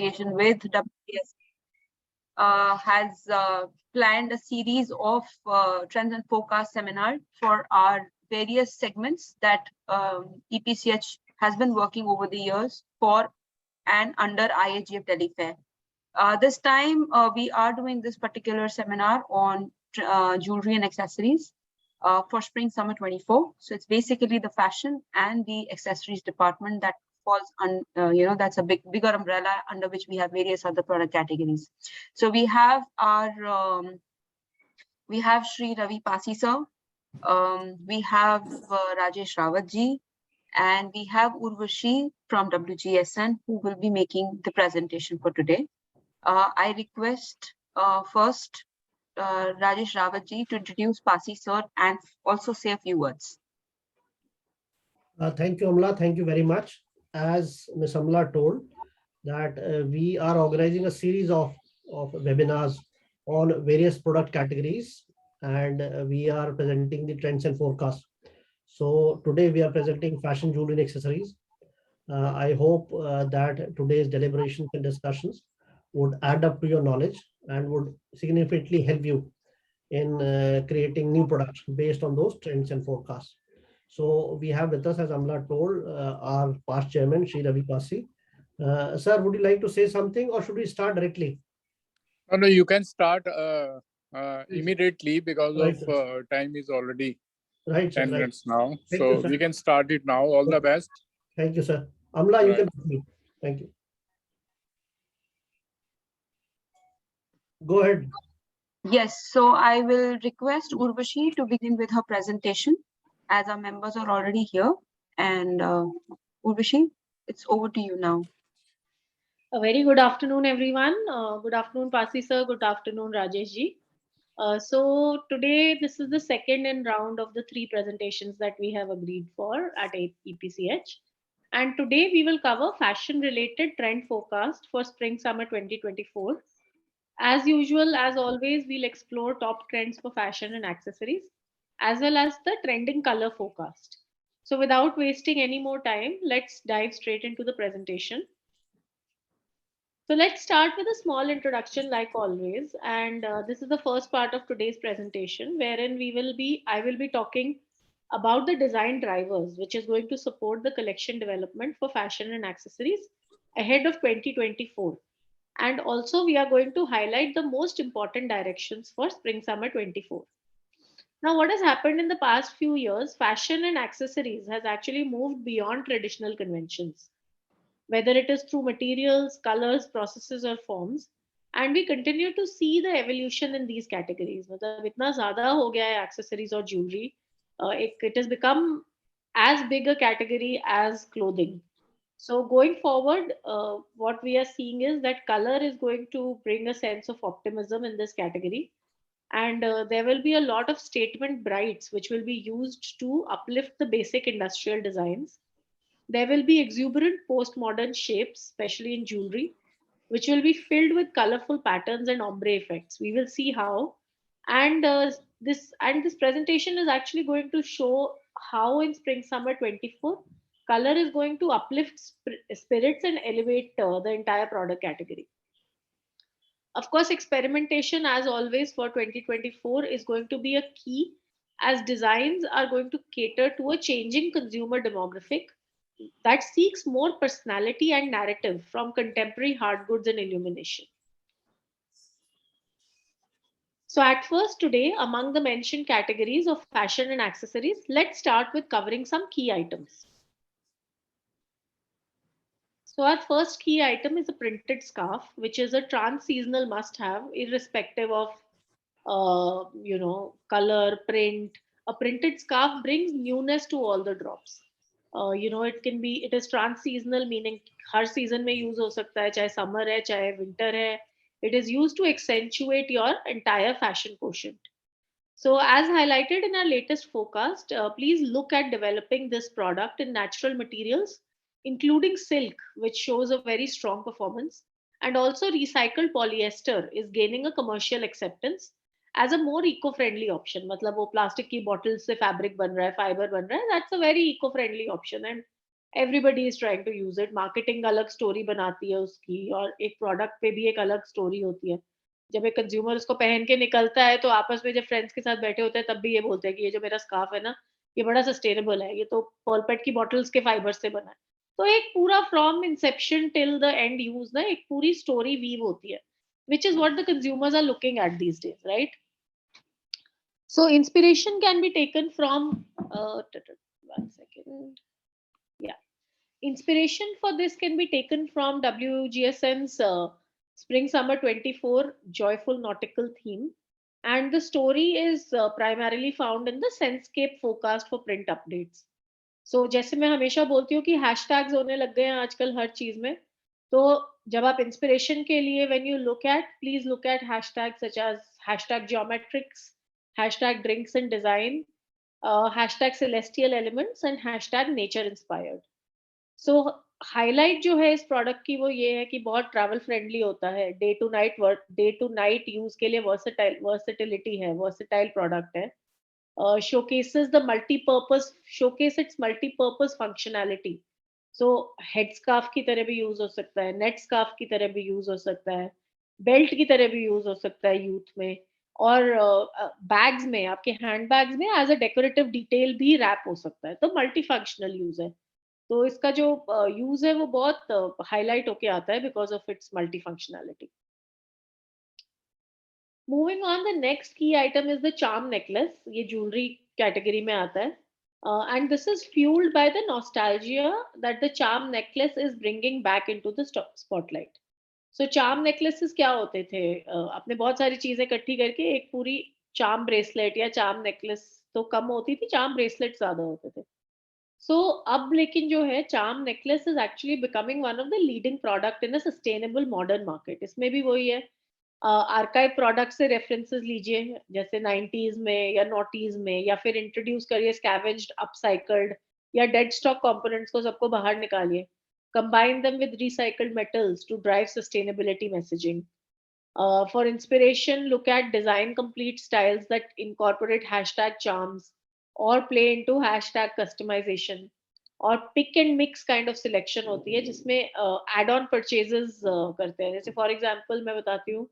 association with WGSN has planned a series of trends and forecast seminar for our various segments that EPCH has been working over the years for and under IAGF Delhi Fair. This time we are doing this particular seminar on jewelry and accessories for Spring Summer 24. So it's basically the fashion and the accessories department that falls on, that's a bigger umbrella under which we have various other product categories. So we have our, we have Sri Ravi Pasi sir, we have Rajesh Rawat ji, and we have Urvashi from WGSN who will be making the presentation for today. I request first Rajesh Rawat ji to introduce Pasi sir and also say a few words. Thank you, Amla. Thank you very much. As Ms. Amla told, that we are organizing a series of webinars on various product categories, and we are presenting the trends and forecasts. So today we are presenting fashion, jewelry, and accessories. I hope that today's deliberations and discussions would add up to your knowledge and would significantly help you in creating new products based on those trends and forecasts. So we have with us, as Amla told, our past chairman, Sri Ravi Pasi. Sir, would you like to say something or should we start directly? No, you can start immediately because of time is already 10 minutes now. So we can start it now. All the best. Thank you, sir. Amla, you can proceed. Thank you. Go ahead. Yes, so I will request Urvashi to begin with her presentation as our members are already here. And Urvashi, it's over to you now. A very good afternoon, everyone. Good afternoon, Pasi sir. Good afternoon, Rajesh ji. So today, this is the second in round of the 3 presentations that we have agreed for at EPCH. And today we will cover fashion related trend forecast for Spring Summer 2024. As usual, as always, we'll explore top trends for fashion and accessories, as well as the trending color forecast. So without wasting any more time, let's dive straight into the presentation. So let's start with a small introduction like always. And this is the first part of today's presentation, wherein I will be talking about the design drivers, which is going to support the collection development for fashion and accessories ahead of 2024. And also we are going to highlight the most important directions for Spring Summer 24. Now, what has happened in the past few years, fashion and accessories has actually moved beyond traditional conventions, whether it is through materials, colors, processes, or forms. And we continue to see the evolution in these categories. मतलब इतना ज़्यादा हो गया है accessories or jewelry. It has become as big a category as clothing. So going forward, what we are seeing is that color is going to bring a sense of optimism in this category. And there will be a lot of statement brights which will be used to uplift the basic industrial designs. There will be exuberant postmodern shapes, especially in jewelry, which will be filled with colorful patterns and ombre effects. We will see how. And this presentation is actually going to show how in Spring Summer 24, color is going to uplift spirits and elevate the entire product category. Of course, experimentation, as always, for 2024 is going to be a key, as designs are going to cater to a changing consumer demographic that seeks more personality and narrative from contemporary hard goods and illumination. So at first today, among the mentioned categories of fashion and accessories, let's start with covering some key items. So our first key item is a printed scarf, which is a trans-seasonal must-have, irrespective of color, print. A printed scarf brings newness to all the drops. It is trans-seasonal, meaning her season में use हो सकता है, चाहे summer है, चाहे winter है. It is used to accentuate your entire fashion quotient. So as highlighted in our latest forecast, please look at developing this product in natural materials, including silk, which shows a very strong performance, and also recycled polyester is gaining a commercial acceptance as a more eco-friendly option. मतलब वो plastic की bottles से fabric बन रहा है, fiber बन रहा है, that's a very eco-friendly option. And everybody is trying to use it, marketing अलग स्टोरी बनाती है उसकी, और एक प्रोडक्ट पे भी एक अलग स्टोरी होती है। जब एक कंज्यूमर उसको पहन के निकलता है तो आपस में जब फ्रेंड्स के साथ बैठे होते हैं तब भी ये बोलते हैं कि ये जो मेरा स्कार्फ है ना, ये बड़ा सस्टेनेबल है, ये तो पर्लपेट की बॉटल्स के फाइबर से बना है। तो एक पूरा from Inception till the end use ना एक पूरी स्टोरी वीव होती है, which is what the consumers are looking at these days, right? So inspiration can be taken from one second. Yeah, inspiration for this can be taken from WGSN's Spring Summer 24 Joyful Nautical theme, and the story is primarily found in the Senscape forecast for print updates. So जैसे मैं हमेशा बोलती हूँ कि hashtags होने लग गए हैं आजकल हर चीज में, तो जब आप इंस्पिरेशन के लिए when you look at, please look at hashtag such as hashtag geometrics, hashtag drinks and design, hashtag celestial elements and hashtag nature inspired. So highlight जो है इस प्रोडक्ट की वो ये है कि बहुत ट्रैवल फ्रेंडली होता है, डे टू नाइट यूज के लिए वर्सेटिलिटी है, वर्सेटाइल प्रोडक्ट है, showcases the showcase its multi-purpose functionality. So head scarf की तरह भी यूज हो सकता है, नेट स्कार्फ की तरह भी यूज हो सकता है, बेल्ट की तरह भी यूज हो सकता है यूथ में, और बैग्स में, आपके हैंड बैग्स में एज अ डेकोरेटिव डिटेल भी रैप हो सकता है। तो मल्टी फंक्शनल यूज है, तो इसका जो यूज है वो बहुत हाईलाइट होके आता है because of its multi functionality. Moving on, the next key item is the charm necklace, ये ज्वेलरी कैटेगरी में आता है, and this is fuelled by the nostalgia that the charm necklace is bringing back into the spotlight. So charm necklaces क्या होते थे, आपने बहुत सारी चीजें इकट्ठी करके एक पूरी चार्म ब्रेसलेट या चार्म नेकलेस तो कम होती थी, चार्म ब्रेसलेट ज्यादा होते थे। सो अब लेकिन जो है charm necklace is actually becoming one of the leading product in a sustainable modern market. इसमें भी वही है, आर्काइव प्रोडक्ट से रेफरेंसेस लीजिए, जैसे 90s में या नोटीज में, या फिर इंट्रोड्यूस करिए स्कैवेंज्ड, अपसाइकल्ड या डेड स्टॉक कंपोनेंट्स को सबको बाहर निकालिए, combine them with recycled metals to drive sustainability messaging. For inspiration, look at design complete styles that incorporate hashtag charms or play into hashtag customization, और pick and mix kind of selection होती है जिसमें add on purchases करते हैं। जैसे for example मैं बताती हूँ,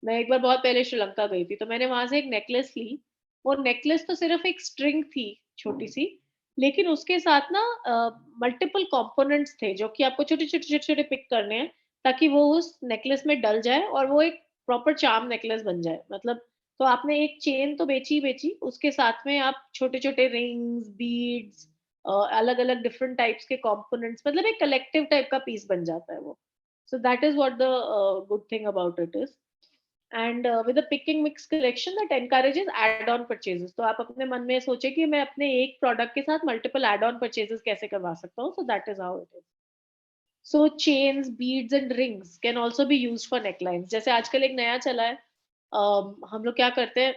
मैं एक बार बहुत पहले श्रीलंका गई थी, तो मैंने वहां से एक नेकलेस ली। वो नेकलेस तो सिर्फ एक स्ट्रिंग थी छोटी सी, लेकिन उसके साथ ना मल्टीपल कंपोनेंट्स थे जो कि आपको छोटे छोटे छोटे छोटे पिक करने हैं ताकि वो उस नेकलेस में डल जाए और वो एक प्रॉपर चार्म नेकलेस बन जाए। मतलब तो आपने एक चेन तो बेची ही बेची, उसके साथ में आप छोटे छोटे रिंग्स, बीड्स, अलग अलग डिफरेंट टाइप्स के कंपोनेंट्स, मतलब एक कलेक्टिव टाइप का पीस बन जाता है वो। So that is what the good thing about it is, and with a picking mix collection that encourages add on purchases. तो आप अपने मन में सोचे कि मैं अपने एक प्रोडक्ट के साथ मल्टीपल एड ऑन परचेजेस कैसे करवा सकता हूँ। सो that is how it is. So chains, beads and rings can also be used for necklines. जैसे आजकल एक नया चला है, हम लोग क्या करते हैं,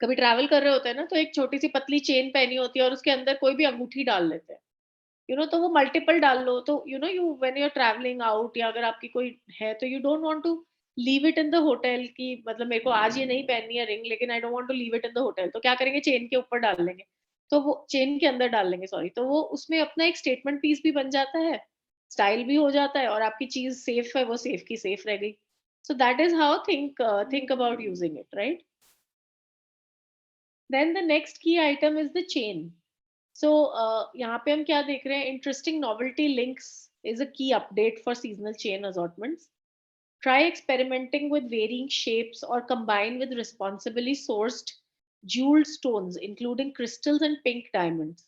कभी ट्रैवल कर रहे होते हैं ना, तो एक छोटी सी पतली चेन पहनी होती है और उसके अंदर कोई भी अंगूठी डाल लेते हैं, तो वो मल्टीपल डाल लो, तो you when you are travelling out या अगर आपकी कोई है, तो you don't want to leave it in the hotel की, मतलब मेरे को आज ये नहीं पहननी है रिंग, लेकिन I don't want to leave it in the hotel, तो क्या करेंगे, चेन के ऊपर डाल लेंगे, तो वो चेन के अंदर डाल लेंगे, सॉरी, तो वो उसमें अपना एक स्टेटमेंट पीस भी बन जाता है, स्टाइल भी हो जाता है, और आपकी चीज सेफ है, वो सेफ की सेफ रह गई। So that is how think about using it, right? Then the next key item is the chain. So यहाँ पे हम क्या देख रहे हैं, interesting novelty links is a key update for seasonal chain assortments. Try experimenting with varying shapes or combine with responsibly sourced jeweled stones, including crystals and pink diamonds.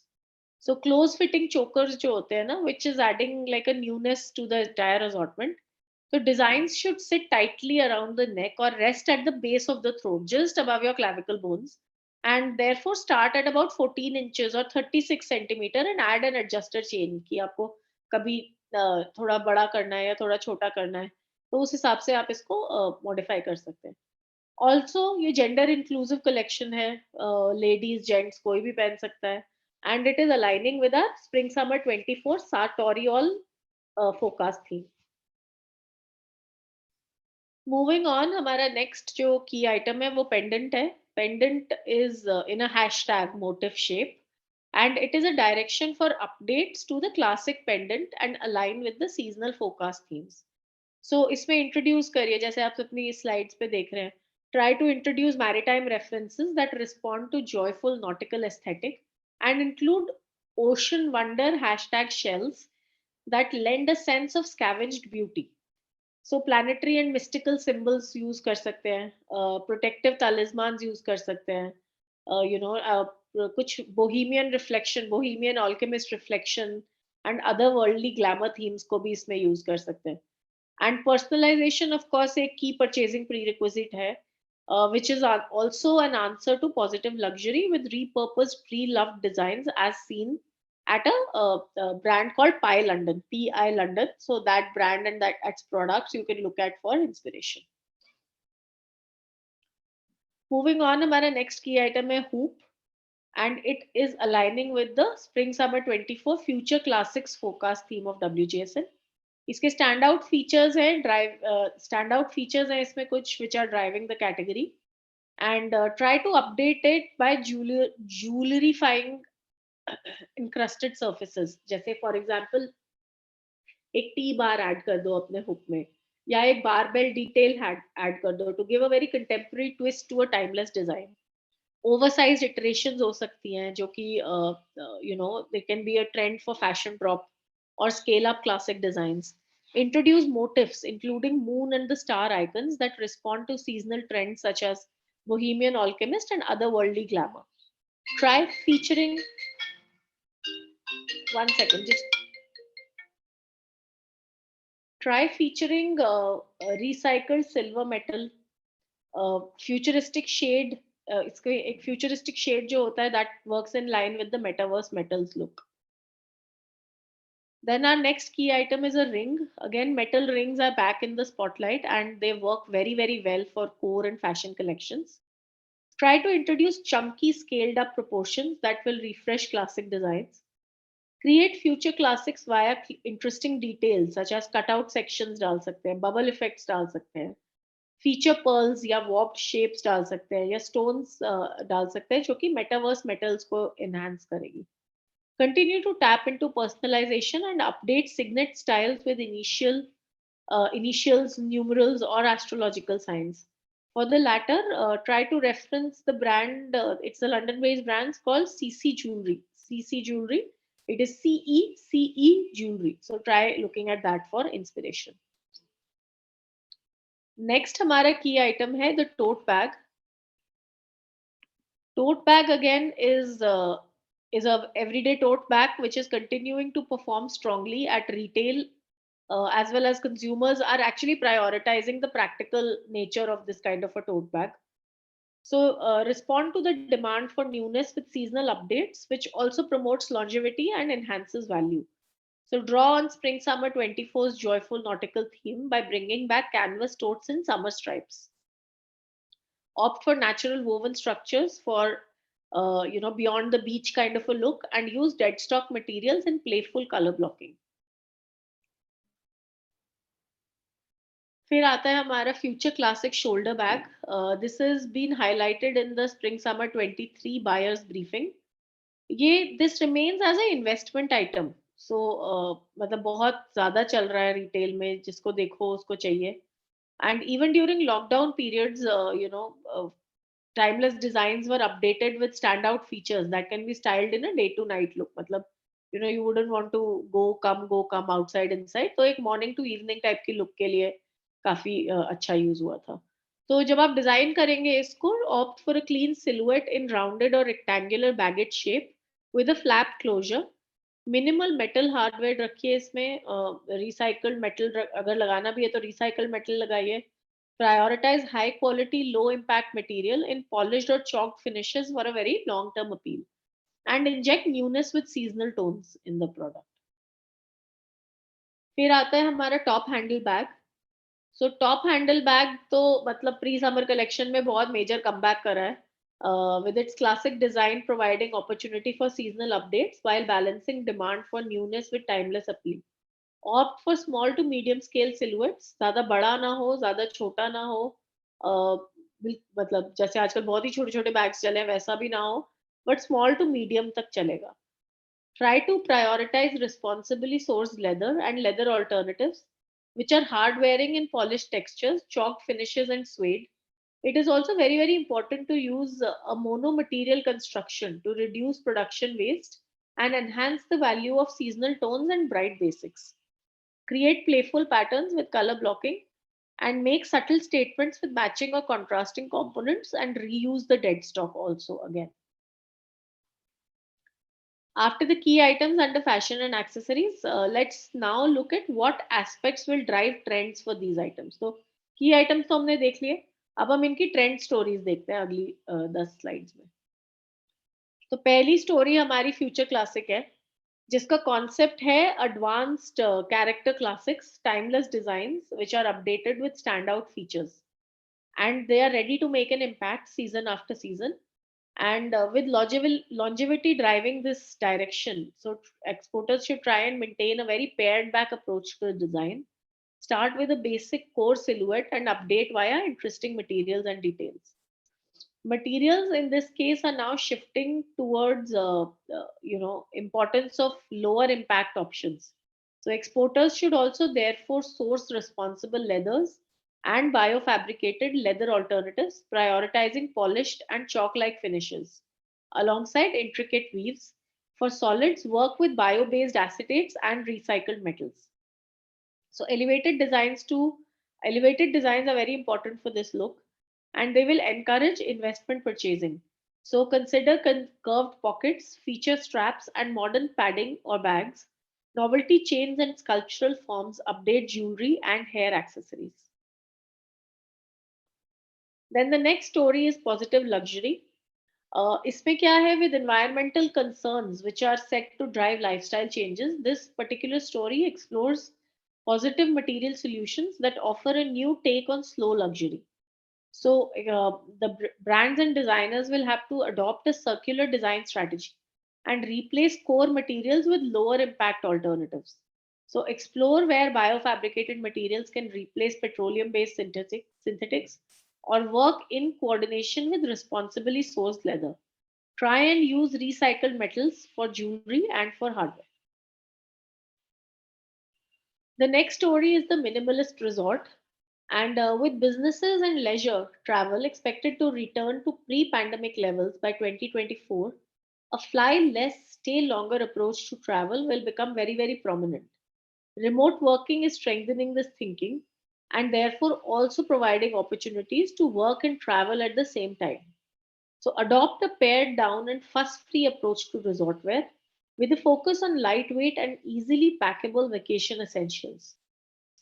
So close fitting chokers जो होते हैं ना, which is adding like a newness to the entire assortment. So designs should sit tightly around the neck or rest at the base of the throat, just above your clavicle bones, and therefore start at about 14 inches or 36 centimeter and add an adjuster chain कि आपको कभी थोड़ा बड़ा करना है या थोड़ा छोटा करना है, तो उस हिसाब से आप इसको मॉडिफाई कर सकते हैं। ऑल्सो ये जेंडर इंक्लूसिव कलेक्शन है, लेडीज जेंट्स कोई भी पहन सकता है, and it is aligning with our spring summer 24 sartorial forecast theme. Moving on, हमारा नेक्स्ट जो की आइटम है वो पेंडेंट है। Pendant is in a hashtag motif shape, and it is a direction for updates to the classic pendant and align with the seasonal forecast themes. So इसमें introduce करिए, जैसे आप अपनी slides पे देख रहे हैं, try to introduce maritime references that respond to joyful nautical aesthetic and include ocean wonder hashtag shells that lend a sense of scavenged beauty. So planetary and mystical symbols use कर सकते हैं, protective talismans use कर सकते हैं, कुछ bohemian alchemist reflection and other worldly glamour themes को भी इसमें use कर सकते हैं. And personalization, of course, a key purchasing prerequisite hai, which is also an answer to positive luxury with repurposed pre-loved designs as seen at a brand called Pi London, PI London. So that brand and that its products you can look at for inspiration. Moving on, our next key item is hoop, and it is aligning with the Spring Summer 24 Future Classics Forecast theme of WGSN. इसके stand out features हैं, stand out features हैं इसमें कुछ which are driving the category, and try to update it by jewellerifying encrusted surfaces. जैसे for example एक T bar add कर दो अपने हुक में, या एक बारबेल डिटेल ऐड कर दो to give a very contemporary twist to a timeless design. Oversized iterations हो सकती हैं जो कि they can be a trend for fashion drop or scale up classic designs. Introduce motifs including moon and the star icons that respond to seasonal trends such as bohemian alchemist and otherworldly glamour. Try featuring recycled silver metal, futuristic shade. इसके एक futuristic shade जो होता है that works in line with the metaverse metals look. Then our next key item is a ring. Again, metal rings are back in the spotlight and they work very, very well for core and fashion collections. Try to introduce chunky, scaled up proportions that will refresh classic designs. Create future classics via interesting details such as cutout sections डाल सकते हैं, bubble effects डाल सकते हैं, feature pearls या warped shapes डाल सकते हैं, या stones डाल सकते हैं जो कि metaverse metals को enhance करेगी. Continue to tap into personalization and update signet styles with initials, numerals, or astrological signs. For the latter, try to reference the brand. It's a London-based brand called CC Jewelry. CC Jewelry. It is CECE Jewelry. So try looking at that for inspiration. Next, हमारा key item है the tote bag. Tote bag again is a everyday tote bag which is continuing to perform strongly at retail, as well as consumers are actually prioritizing the practical nature of this kind of a tote bag. So respond to the demand for newness with seasonal updates, which also promotes longevity and enhances value. So draw on Spring Summer 24's joyful nautical theme by bringing back canvas totes in summer stripes. Opt for natural woven structures for beyond the beach kind of a look, and use dead stock materials and playful color blocking. फिर आता है हमारा future classic shoulder bag. This has been highlighted in the Spring Summer 23 buyers briefing. This remains as an investment item. So मतलब बहुत ज़्यादा चल रहा है retail में, जिसको देखो उसको चाहिए. And even during lockdown periods, timeless designs were updated with standout features that can be styled in a day to night look. मतलब you wouldn't want to go come outside inside, तो एक morning to evening type की look के लिए काफी अच्छा use हुआ था. तो जब आप डिजाइन करेंगे इसको, opt for a clean silhouette in rounded or rectangular baguette shape with a flap closure. Minimal metal hardware रखिए इसमें, रिसाइकल्ड मेटल अगर लगाना भी है तो रिसाइकल्ड मेटल लगाइए. Prioritise high quality low impact material in polished और chalked finishes for a very long term appeal, and inject newness with seasonal tones in the product. फिर आता है हमारा top handle bag. So top handle bag तो मतलब pre summer collection में बहुत major comeback करा है, with its classic design providing opportunity for seasonal updates while balancing demand for newness with timeless appeal. Opt for small to medium scale silhouettes, ज़्यादा बड़ा ना हो, ज़्यादा छोटा ना हो, मतलब जैसे आजकल बहुत ही छोटे छोटे बैग्स चले हैं वैसा भी ना हो, बट स्मॉल टू मीडियम तक चलेगा. Try to prioritize responsibly sourced leather and leather alternatives, which are hard wearing in polished textures, chalk finishes, and suede. It is also very, very important to use a mono material construction to reduce production waste and enhance the value of seasonal tones and bright basics. Create playful patterns with color blocking and make subtle statements with matching or contrasting components and reuse the dead stock also again. After the key items under fashion and accessories, let's now look at what aspects will drive trends for these items. So key items तो हमने देख लिए. अब हम इनकी trend stories देखते हैं अगली 10 स्लाइड्स में. तो पहली स्टोरी हमारी फ्यूचर क्लासिक है जिसका कॉन्सेप्ट है advanced character classics timeless designs which are updated with stand out features and they are ready to make an impact season after season and with longevity driving this direction, so exporters should try and maintain a very pared back approach to the design. Start with a basic core silhouette and update via interesting materials and details. Materials in this case are now shifting towards importance of lower impact options. So exporters should also therefore source responsible leathers and biofabricated leather alternatives, prioritizing polished and chalk-like finishes alongside intricate weaves. For solids, work with bio-based acetates and recycled metals. So elevated designs are very important for this look and they will encourage investment purchasing. So consider curved pockets, feature straps and modern padding or bags. Novelty chains and sculptural forms update jewelry and hair accessories. Then the next story is positive luxury. इसमें क्या है with environmental concerns which are set to drive lifestyle changes. This particular story explores positive material solutions that offer a new take on slow luxury. So the brands and designers will have to adopt a circular design strategy and replace core materials with lower impact alternatives. So explore where biofabricated materials can replace petroleum-based synthetics or work in coordination with responsibly sourced leather. Try and use recycled metals for jewelry and for hardware. The next story is the minimalist resort. And with businesses and leisure travel expected to return to pre pandemic levels by 2024, a fly less, stay longer approach to travel will become very, very prominent. Remote working is strengthening this thinking and therefore also providing opportunities to work and travel at the same time. So, adopt a pared down and fuss free approach to resort wear with a focus on lightweight and easily packable vacation essentials.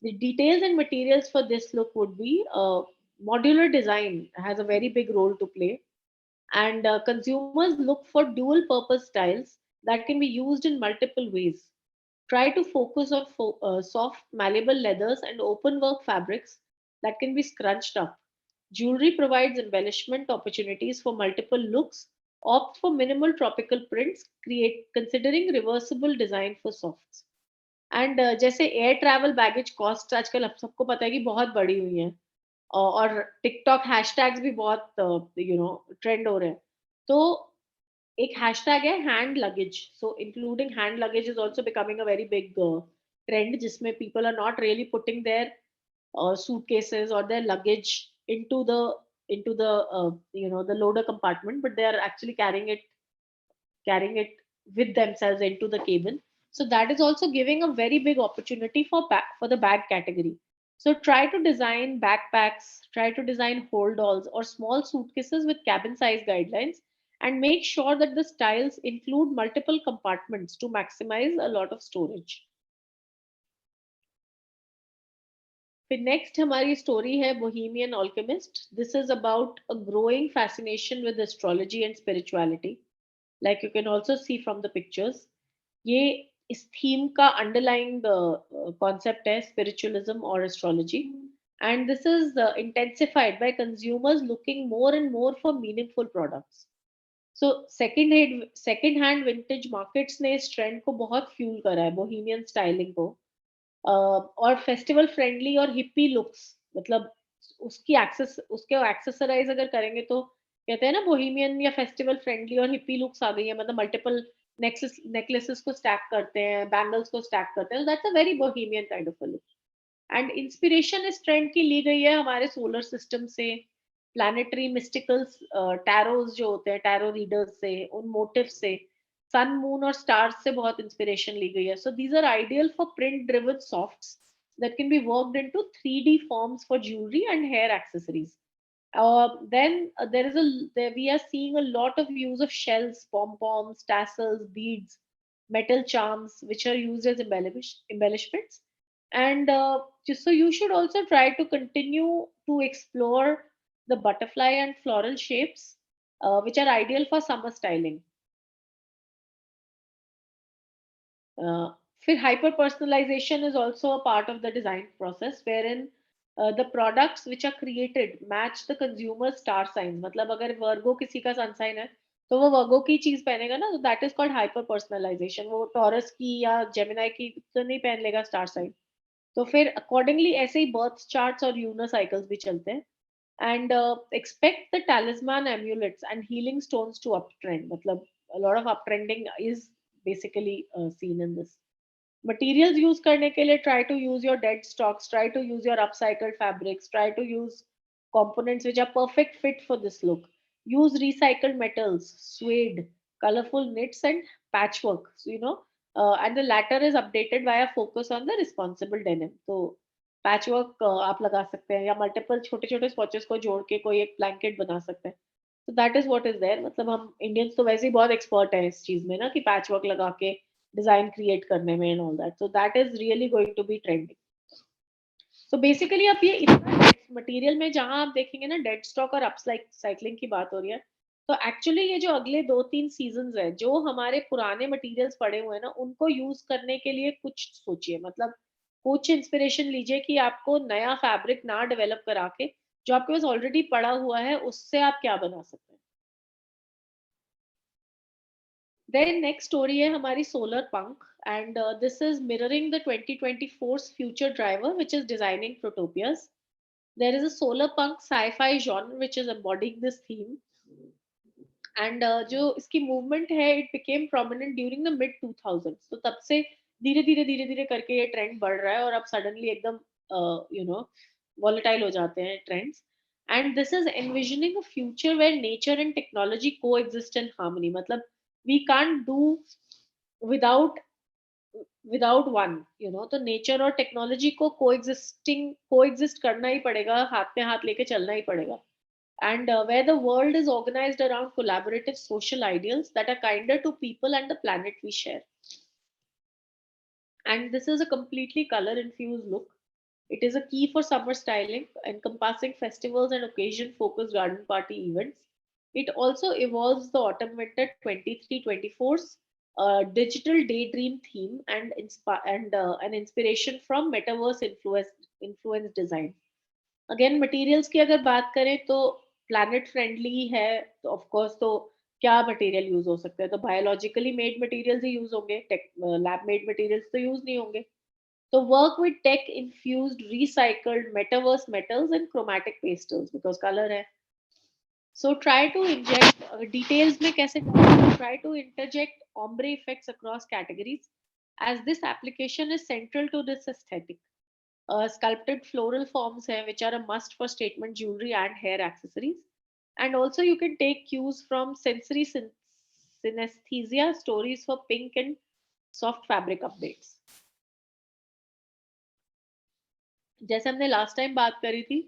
The details and materials for this look would be modular design has a very big role to play, and consumers look for dual purpose styles that can be used in multiple ways. Try to focus on soft, malleable leathers and open work fabrics that can be scrunched up. Jewelry provides embellishment opportunities for multiple looks. Opt for minimal tropical prints, create considering reversible design for softs. And जैसे air travel baggage cost आजकल अब सबको पता है कि बहुत बढ़ी हुई है और टिकटॉक हैशटैग्स भी बहुत ट्रेंड हो रहे हैं तो एक हैशटैग है hand luggage so including hand luggage is also becoming a very big trend जिसमें people are not really putting their suitcases or their luggage into the the loader compartment but they are actually carrying it with themselves into the cabin. So that is also giving a very big opportunity for the bag category. So try to design backpacks, try to design hold-alls or small suitcases with cabin size guidelines and make sure that the styles include multiple compartments to maximize a lot of storage. फिर next हमारी story है bohemian alchemist. This is about a growing fascination with astrology and spirituality. Like you can also see from the pictures. ये इस theme का underlying concept है spiritualism और astrology and this is intensified by consumers looking more and more for meaningful products. So second hand vintage markets ने इस trend को बहुत fuel करा है बोहेमियन स्टाइलिंग को. और फेस्टिवल फ्रेंडली और हिप्पी लुक्स मतलब उसके एक्सेसराइज अगर करेंगे तो कहते हैं ना बोहेमियन या फेस्टिवल फ्रेंडली और हिप्पी लुक्स आ गई है मतलब मल्टीपल necklaces को stack करते हैं, bangles को stack करते हैं. That's a very bohemian kind of a look. And inspiration इस trend की ली गई है हमारे solar system से, planetary mysticals, tarots जो होते हैं, tarot readers से, उन motifs से, sun, moon और stars से बहुत inspiration ली गई है. So these are ideal for print-driven softs that can be worked into 3D forms for jewelry and hair accessories. Then there we are seeing a lot of use of shells, pom poms, tassels, beads, metal charms, which are used as embellishments. And so you should also try to continue to explore the butterfly and floral shapes, which are ideal for summer styling. फिर hyper personalization is also a part of the design process, wherein the products which are created match the consumer star signs. मतलब अगर वर्गो किसी का sun sign है तो वो वर्गो की चीज पहनेगा ना, तो that is called hyper personalisation. वो टॉरस की या जेमिनाई की तो नहीं पहन लेगा स्टार साइन. तो फिर अकॉर्डिंगली ऐसे ही बर्थ चार्ट्स और यूनर साइकिल्स भी चलते हैं. And expect the talisman amulets and healing stones to uptrend. मतलब a lot of uptrending is basically seen in this. Materials use करने के लिए try to use your dead stocks, try to use your upcycled fabrics, try to use components which are perfect fit for this look. Use recycled metals, suede, colorful knits and patchwork. So, and the latter is updated via focus on the responsible denim. So patchwork आप लगा सकते हैं या multiple छोटे छोटे swatches को जोड़ के कोई एक ब्लैंकेट बना सकते हैं. तो that is what is there. मतलब हम इंडियंस तो वैसे ही बहुत एक्सपर्ट हैं इस चीज में ना, कि पैचवर्क लगा के डिजाइन क्रिएट करने में and all that. So that is really going to be trending. So basically अब ये इतना मटेरियल में जहां आप देखेंगे ना डेड स्टॉक और अपसाइक्लिंग की बात हो रही है, तो एक्चुअली ये जो अगले 2-3 सीजन्स है, जो हमारे पुराने मटेरियल्स पड़े हुए हैं ना, उनको यूज करने के लिए कुछ सोचिए. मतलब कुछ इंस्पिरेशन लीजिए कि आपको नया फैब्रिक ना डेवलप करा के जो आपके पास ऑलरेडी पड़ा हुआ है उससे आप क्या बना सकते हैं. देन नेक्स्ट स्टोरी है हमारी solar punk, and this is mirroring the 2024 future driver which is designing protopias. There is a solar punk sci-fi genre which is embodying this theme. And जो इसकी मूवमेंट है it became prominent during the mid 2000s. तो तब से धीरे धीरे करके ये ट्रेंड बढ़ रहा है और अब सडनली एकदम वॉलेटाइल हो जाते हैं trends. And this is envisioning a future where nature and technology coexist in harmony. मतलब we can't do without without one, तो नेचर और टेक्नोलॉजी को कोएग्जिस्ट करना ही पड़ेगा, हाथ में हाथ लेके चलना ही पड़ेगा. And where the world is organized around collaborative social ideals that are kinder to people and the planet we share. And this is a completely color infused look. It is a key for summer styling, encompassing festivals and occasion focused garden party events. It also evolves the autumn winter 23-24's digital daydream theme and an inspiration from metaverse influenced design. Again materials की अगर बात करें तो planet friendly है, तो of course तो क्या material use हो सकते हैं, तो बायोलॉजिकली मेड मटेरियल्स ही यूज होंगे, लैब मेड मटेरियल्स तो यूज नहीं होंगे. तो work with tech infused recycled metaverse metals and chromatic pastels because colour है. So try to inject details में कैसे, try to interject ombre effects across categories as this application is central to this aesthetic. Sculpted floral forms hai, which are a must for statement jewelry and hair accessories. And also you can take cues from sensory synesthesia stories for pink and soft fabric updates. जैसे हमने last time बात करी थी,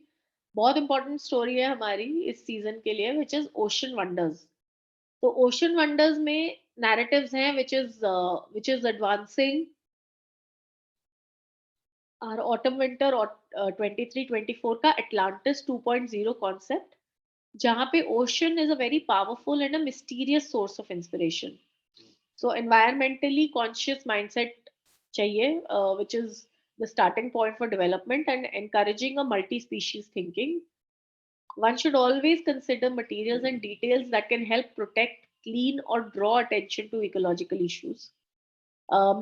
बहुत important story है हमारी इस season के लिए विच इज ओशन वंडर्स. तो ओशन वंडर्स में नैरेटिव्स हैं which is advancing our autumn winter 23-24 का Atlantis 2.0 concept, जहाँ पे ocean is a very powerful and a mysterious source of inspiration. So environmentally conscious mindset चाहिए, which is the starting point for development and encouraging a multi-species thinking. One should always consider materials and details that can help protect, clean or draw attention to ecological issues.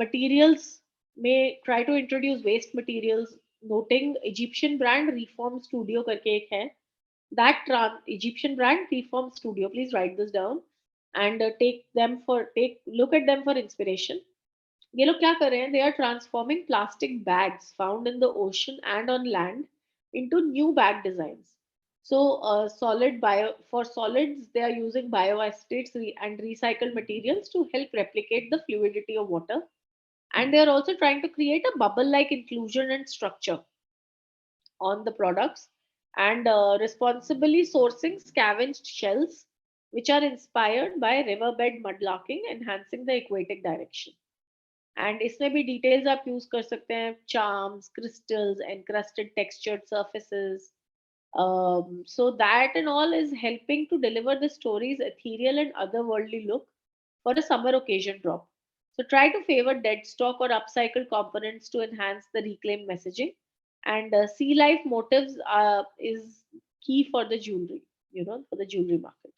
Materials may try to introduce waste materials, noting Egyptian brand Reform Studio करके एक है, that Egyptian brand Reform Studio, please write this down. and look at them for inspiration. ये लोग क्या कर रहे हैं? They are transforming plastic bags found in the ocean and on land into new bag designs. So, for solids, they are using bioacetate and recycled materials to help replicate the fluidity of water. And they are also trying to create a bubble-like inclusion and structure on the products, and responsibly sourcing scavenged shells, which are inspired by riverbed mudlarking, enhancing the aquatic direction. And इसमें भी details आप use कर सकते हैं, charms, crystals, encrusted textured surfaces. So that and all is helping to deliver the story's ethereal and otherworldly look for a summer occasion drop. So try to favor dead stock or upcycled components to enhance the reclaimed messaging. And sea life motifs is key for the jewelry, for the jewelry market.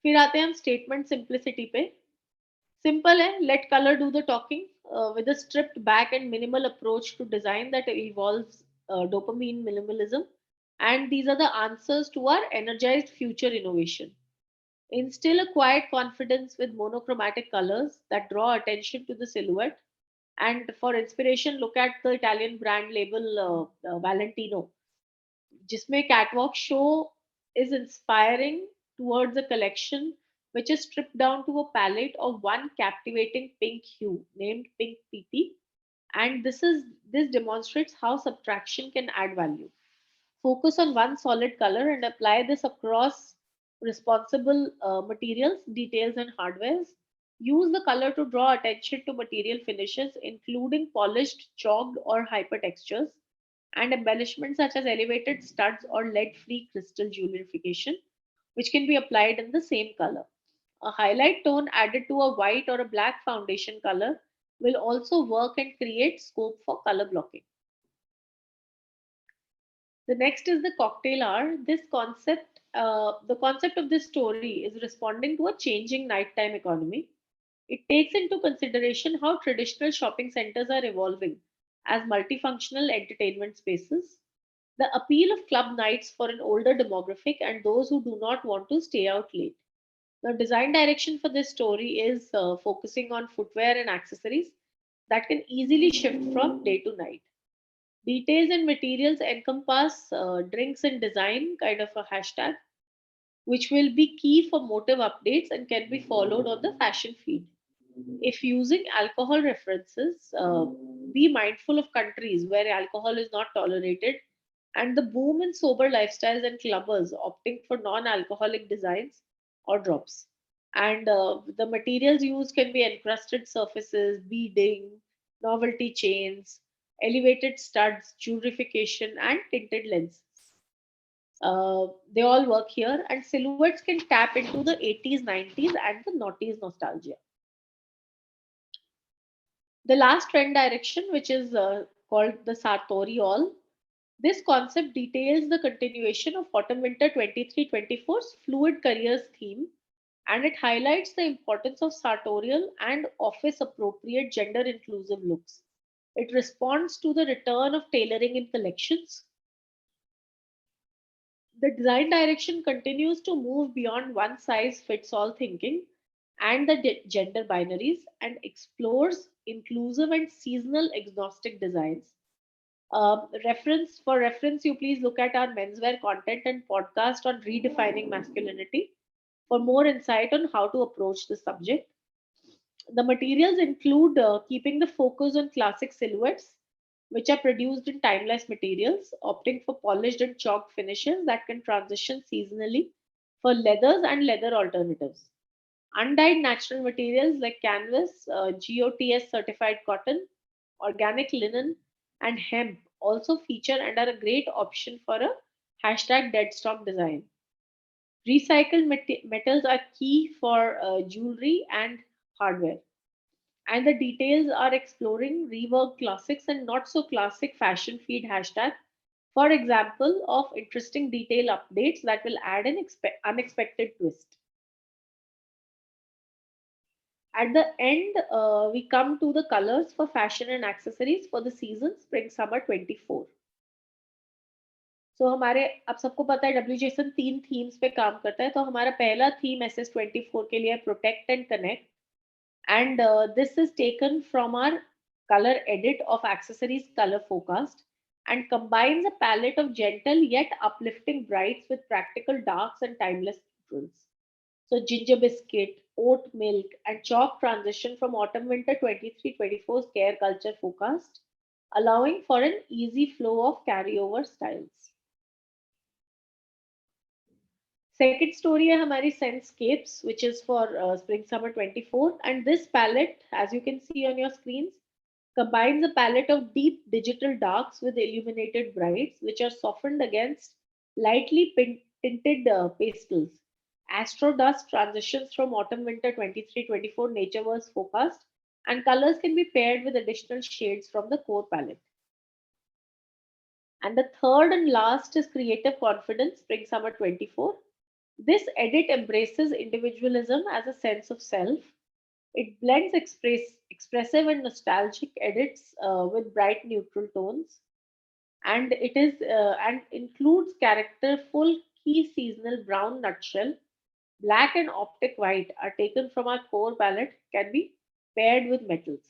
फिर आते हैं हम statement simplicity पे. Simple है, let color do the talking, with a stripped back and minimal approach to design that evolves dopamine minimalism. And these are the answers to our energized future innovation. Instill a quiet confidence with monochromatic colors that draw attention to the silhouette. And for inspiration, look at the Italian brand label Valentino, जिसमें catwalk show is inspiring towards a collection which is stripped down to a palette of one captivating pink hue named Pink PP. And this demonstrates how subtraction can add value. Focus on one solid color and apply this across responsible materials, details, and hardwares. Use the color to draw attention to material finishes, including polished, chalked, or hypertextures, and embellishments such as elevated studs or lead-free crystal jewelrification, which can be applied in the same color. A highlight tone added to a white or a black foundation color will also work and create scope for color blocking. The next is the cocktail hour. The concept of this story is responding to a changing nighttime economy. It takes into consideration how traditional shopping centers are evolving as multifunctional entertainment spaces. The appeal of club nights for an older demographic and those who do not want to stay out late. The design direction for this story is focusing on footwear and accessories that can easily shift from day to night. Details and materials encompass drinks and design, kind of a hashtag, which will be key for motive updates and can be followed on the fashion feed. If using alcohol references, be mindful of countries where alcohol is not tolerated and the boom in sober lifestyles and clubbers opting for non-alcoholic designs or drops. And the materials used can be encrusted surfaces, beading, novelty chains, elevated studs, jewelrification, and tinted lenses. They all work here, and silhouettes can tap into the 80s, 90s, and the noughties nostalgia. The last trend direction, which is called the sartorial, this concept details the continuation of autumn winter 23-24's fluid careers theme, and it highlights the importance of sartorial and office appropriate gender inclusive looks. It responds to the return of tailoring in collections. The design direction continues to move beyond one size fits all thinking and the gender binaries and explores inclusive and seasonal agnostic designs. For reference, you please look at our menswear content and podcast on redefining masculinity for more insight on how to approach the subject. The materials include keeping the focus on classic silhouettes, which are produced in timeless materials, opting for polished and chalked finishes that can transition seasonally for leathers and leather alternatives. Undyed natural materials like canvas, GOTS certified cotton, organic linen, and hemp also feature and are a great option for a hashtag dead stock design. Recycled metals are key for jewelry and hardware. And the details are exploring rework classics and not so classic fashion feed hashtag. For example, of interesting detail updates that will add an unexpected twist. At the end, we come to the colors for fashion and accessories for the season spring summer 24. So हमारे आप सबको पता है WGSN 3 themes पे काम करता है, तो हमारा पहला theme SS24 के लिए protect and connect, and this is taken from our color edit of accessories color forecast and combines a palette of gentle yet uplifting brights with practical darks and timeless neutrals. So ginger biscuit, oat milk, and chalk transition from autumn winter 23-24's care culture forecast, allowing for an easy flow of carryover styles. Second story है हमारी Scentscapes, which is for spring summer 24, and this palette, as you can see on your screens, combines a palette of deep digital darks with illuminated brights, which are softened against lightly tinted pastels. Astro dust transitions from autumn winter 23-24 Natureverse forecast, and colors can be paired with additional shades from the core palette. And the third and last is Creative Confidence Spring Summer 24. This edit embraces individualism as a sense of self. It blends expressive and nostalgic edits with bright neutral tones, and it is and includes characterful key seasonal brown nutshell. Black and optic white are taken from our core palette, can be paired with metals.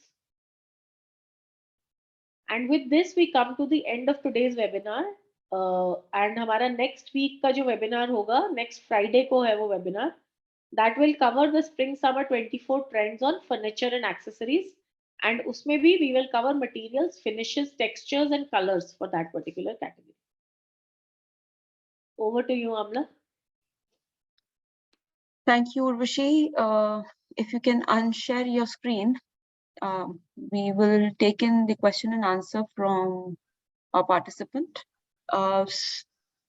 And with this, we come to the end of today's webinar. And हमारा next week का जो webinar होगा, next Friday को है वो webinar. That will cover the spring summer 24 trends on furniture and accessories. And उसमें भी we will cover materials, finishes, textures, and colors for that particular category. Over to you, Amla. Thank you, Urvashi. If you can unshare your screen, we will take in the question and answer from our participant.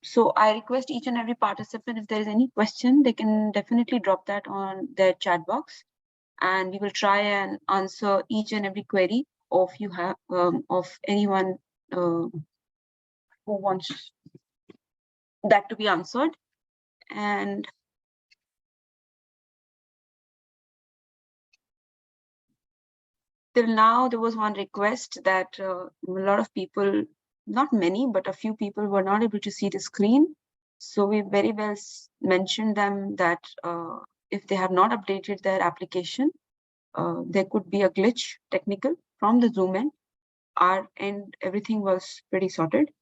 So I request each and every participant, if there is any question, they can definitely drop that on their chat box, and we will try and answer each and every query of anyone who wants that to be answered. And till now, there was one request that a lot of people, not many, but a few people were not able to see the screen. So we very well mentioned them that if they have not updated their application, there could be a glitch technical from the Zoom end. Our end, everything was pretty sorted.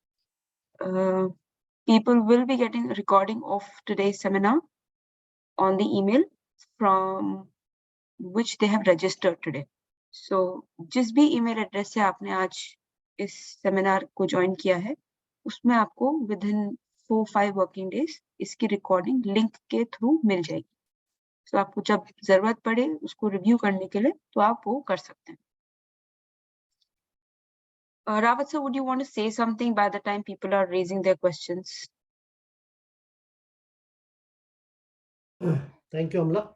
People will be getting a recording of today's seminar on the email from which they have registered today. So जिस भी email address से आपने आज इस seminar को join किया है, उसमें आपको within 4-5 working days इसकी recording link के through मिल जाएगी. So आपको जब जरूरत पड़े उसको review करने के लिए, तो आप वो कर सकते हैं. Rawat sir, would you want to say something by the time people are raising their questions? Thank you, Amla.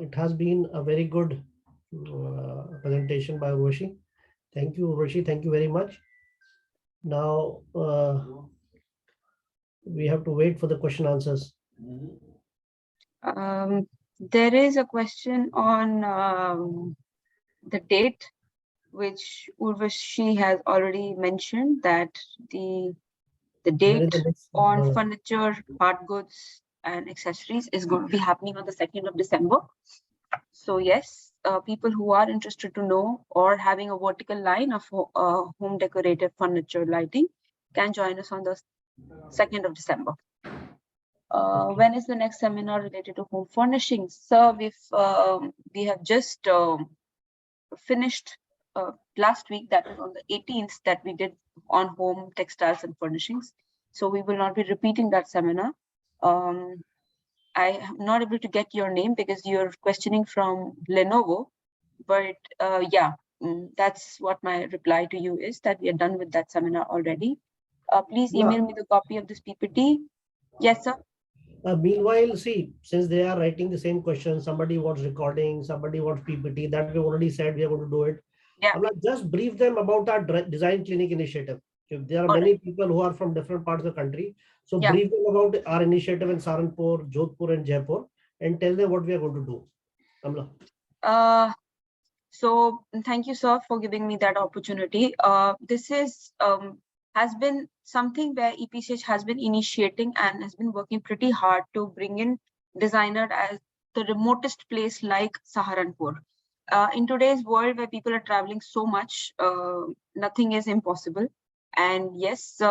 It has been a very good presentation by Urvashi. Thank you, Urvashi. Thank you very much. Now we have to wait for the question answers. There is a question on the date, which Urvashi has already mentioned, that the date on furniture, hard goods, and accessories is going to be happening on the 2nd of December. So yes, people who are interested to know or having a vertical line of home decorative furniture lighting can join us on the 2nd of December. When is the next seminar related to home furnishings? So we have just finished last week, that is on the 18th, that we did on home textiles and furnishings. So we will not be repeating that seminar. I am not able to get your name because you're questioning from Lenovo, but yeah, that's what my reply to you is, that we are done with that seminar already. Please email me the copy of this PPT. Yes, sir. Meanwhile, see, since they are writing the same question, somebody wants recording, somebody wants PPT, that we already said we are going to do it. Yeah. I'm like, just brief them about our design clinic initiative. There are many people who are from different parts of the country. So brief them about our initiative in Saranpur, Jodhpur, and Jaipur, and tell them what we are going to do. Amla. So thank you, sir, for giving me that opportunity. This is has been something where EPCH has been initiating and has been working pretty hard to bring in designer as the remotest place like Saharanpur. In today's world where people are traveling so much, nothing is impossible. And yes,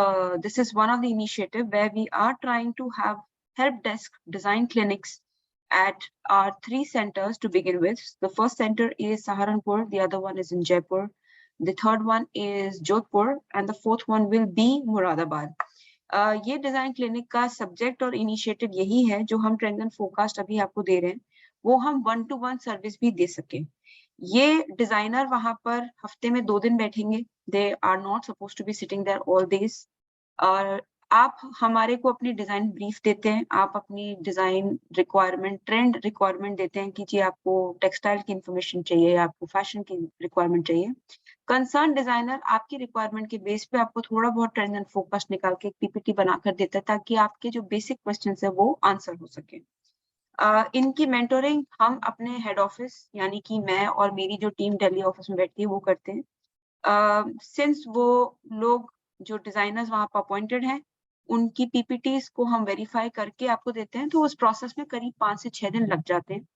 this is one of the initiative where we are trying to have help desk design clinics at our 3 centers to begin with. The first center is Saharanpur, the other one is in Jaipur, the third one is Jodhpur, and the fourth one will be Muradabad. ये design clinic का subject और initiative यही है जो हम trend and forecast अभी आपको दे रहे हैं, वो हम 1-to-1 सर्विस भी दे सके। ये डिजाइनर वहां पर हफ्ते में 2 दिन बैठेंगे, they are not suppose to be sitting there all days. और आप हमारे को अपनी डिजाइन ब्रीफ देते हैं, आप अपनी डिजाइन रिक्वायरमेंट, ट्रेंड रिक्वायरमेंट देते हैं कि जी आपको टेक्सटाइल की इंफॉर्मेशन चाहिए या आपको फैशन की रिक्वायरमेंट चाहिए। कंसर्न डिजाइनर आपकी रिक्वायरमेंट के बेस पे आपको थोड़ा बहुत ट्रेंड एंड फोकस निकाल के एक पीपीटी बनाकर देता है ताकि आपके जो बेसिक क्वेश्चंस है वो आंसर हो सके। इनकी मेंटोरिंग हम अपने हेड ऑफिस यानी कि मैं और मेरी जो टीम दिल्ली ऑफिस में बैठती है वो करते हैं। सिंस वो लोग जो डिजाइनर्स वहां पर अपॉइंटेड हैं उनकी पीपीटीज को हम वेरीफाई करके आपको देते हैं, तो उस प्रोसेस में करीब 5 से 6 दिन लग जाते हैं।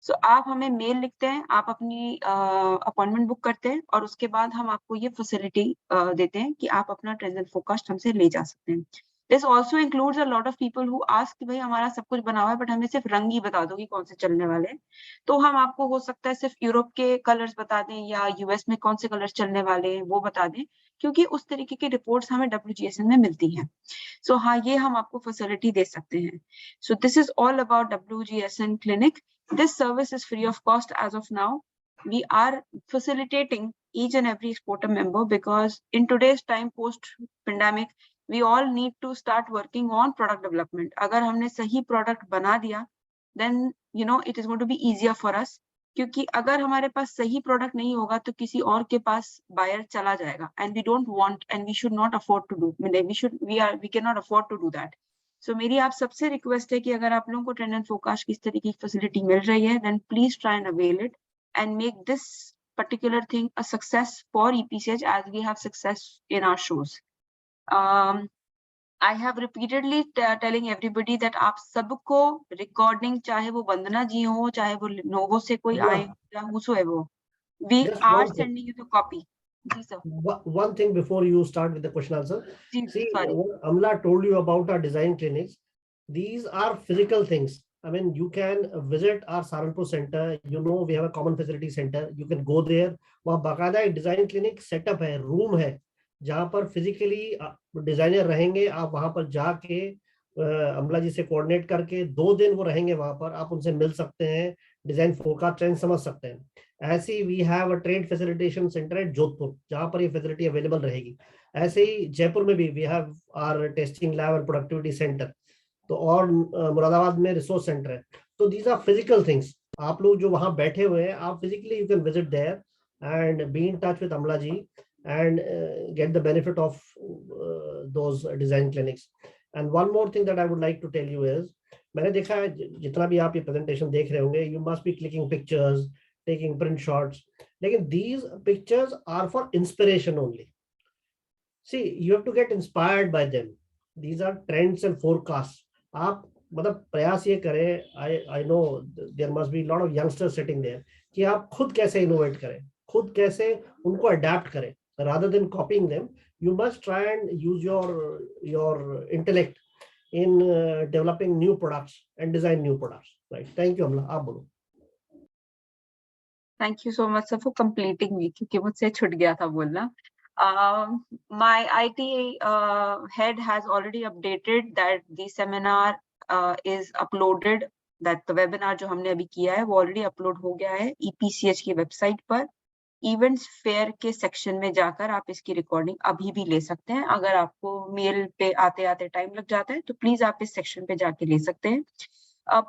सो आप हमें मेल लिखते हैं, आप अपनी अपॉइंटमेंट बुक करते हैं और उसके बाद हम आपको ये फैसिलिटी देते हैं कि आप अपना ट्रेंड एंड फोरकास्ट हमसे ले जा सकते हैं। This also includes a lot of people who ask कि भाई हमारा सब कुछ बना हुआ है बट हमें सिर्फ रंग ही बता दो कि कौन से चलने वाले हैं। तो हम आपको हो सकता है सिर्फ यूरोप के कलर्स बता दें या यूएस में कौन से कलर्स चलने वाले हैं वो बता दें, क्योंकि उस तरीके की रिपोर्ट्स हमें WGSN में मिलती हैं। सो हाँ, ये हम आपको फैसिलिटी दे सकते हैं। So this is all about WGSN clinic. This service is free of cost as of now. We are facilitating each and every exporter member because in today's time post-pandemic, we all need to start working on product development. अगर हमने सही product बना दिया, then you know it is going to be easier for us. क्योंकि अगर हमारे पास सही product नहीं होगा तो किसी और के पास बायर चला जाएगा, and we don't want and we should not afford to do, we can not afford to do that. So मेरी आप सबसे रिक्वेस्ट है कि अगर आप लोगों को ट्रेंड एंड फोरकास्ट की इस तरीके की फैसिलिटी मिल रही है, then please try and avail it and make this particular thing a success for EPCH as we have success in our shows. I have repeatedly telling everybody that आप सबको recording, चाहे वो वंदना जी हो, चाहे वो नोवो से कोई आए या whosoever, we are sending you the copy. Ji sir. One thing before you start with the question answer. See, what Amla told you about our design clinics, these are physical things. I mean, you can visit our Saharanpur center. You know, we have a common facility center. You can go there. वहाँ बाकायदा एक design clinic setup है, room है, जहाँ पर physically designer रहेंगे। आप वहाँ पर जाके अमला जी से कोऑर्डिनेट करके 2 दिन वो रहेंगे वहाँ पर, आप उनसे मिल सकते हैं, डिजाइन फोरकास्ट ट्रेंड समझ सकते हैं। ऐसे ही we have a trade facilitation centre at Jodhpur, जहाँ पर ये फैसिलिटी अवेलेबल रहेगी। ऐसे ही जयपुर में भी we have our testing lab and productivity centre, तो और मुरादाबाद में रिसोर्स सेंटर है। तो दीज आर फिजिकल थिंग्स। आप लोग जो वहां बैठे हुए हैं, आप physically you can visit there and be in touch with Amla ji and get the benefit of those design clinics. And one more thing that I would like to tell you is, मैंने देखा है जितना भी आप ये प्रेजेंटेशन देख रहे होंगे, you must be clicking pictures, taking print shots, लेकिन these pictures are for inspiration only. See, you have to get inspired by them. These are trends and forecast. आप मतलब प्रयास ये करें, I know there must be lot of youngsters sitting there, कि आप खुद कैसे इनोवेट करें, खुद कैसे उनको अडेप्ट करें, rather than copying them. You must try and use your intellect in developing new products and design new products. Right? Thank you, Amla. आप बोलो। Thank you so much sir for completing me, क्योंकि मुझसे छूट गया था बोलना। My IT head has already updated that the seminar is uploaded, that the webinar जो हमने अभी किया है वो already upload हो गया है EPCH की वेबसाइट पर। इवेंट्स फेयर के सेक्शन में जाकर आप इसकी रिकॉर्डिंग अभी भी ले सकते हैं। अगर आपको मेल पे आते आते टाइम लग जाता है तो प्लीज आप इस सेक्शन पे जाके ले सकते हैं।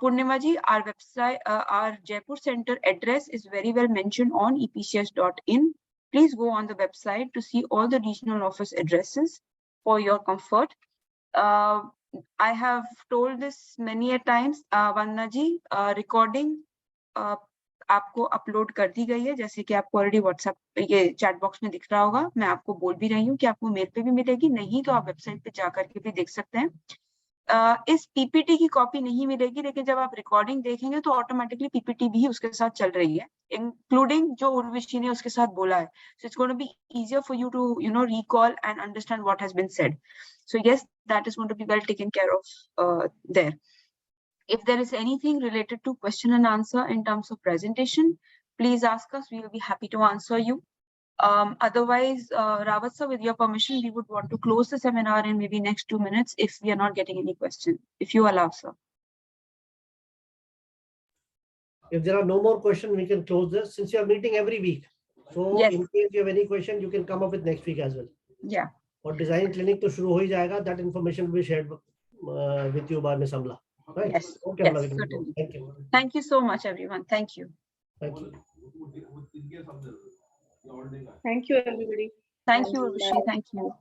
Purnima ji, our website, our Jaipur center address is very well mentioned on epcs.in. Please go on the website to see all the regional office addresses for your comfort. I have told this many a times, Vandana ji, recording आपको upload कर दी गई है, जैसे कि आपको already WhatsApp ये chat box में दिख रहा होगा। मैं आपको बोल भी रही हूँ कि आपको मेल पे भी मिलेगी, नहीं तो आप वेबसाइट पे जा करके भी देख सकते हैं। इस पीपीटी की कॉपी नहीं मिलेगी, लेकिन जब आप रिकॉर्डिंग देखेंगे तो ऑटोमेटिकली पीपीटी भी उसके साथ चल रही है, इंक्लूडिंग जो उर्वशी ने उसके साथ बोला है। So it's going to be easier for you to recall and understand what has been said. So yes, that is going to be well taken care of there. If there is anything related to question and answer in terms of presentation, please ask us. We will be happy to answer you. Otherwise, Rawat sir, with your permission, we would want to close the seminar in maybe next 2 minutes if we are not getting any question, if you allow, sir. If there are no more questions, we can close this since you are meeting every week. So Yes. in case you have any question, you can come up with next week as well. Yeah. और design clinic तो शुरू हो ही जाएगा. That information will be shared with you by Ms. Amla. Right? Yes. Okay, Yes, Amla, we can go. certainly. Thank you. Thank you so much, everyone. Thank you. Thank you. Thank you, everybody. Thank you, Urvashi. Thank you.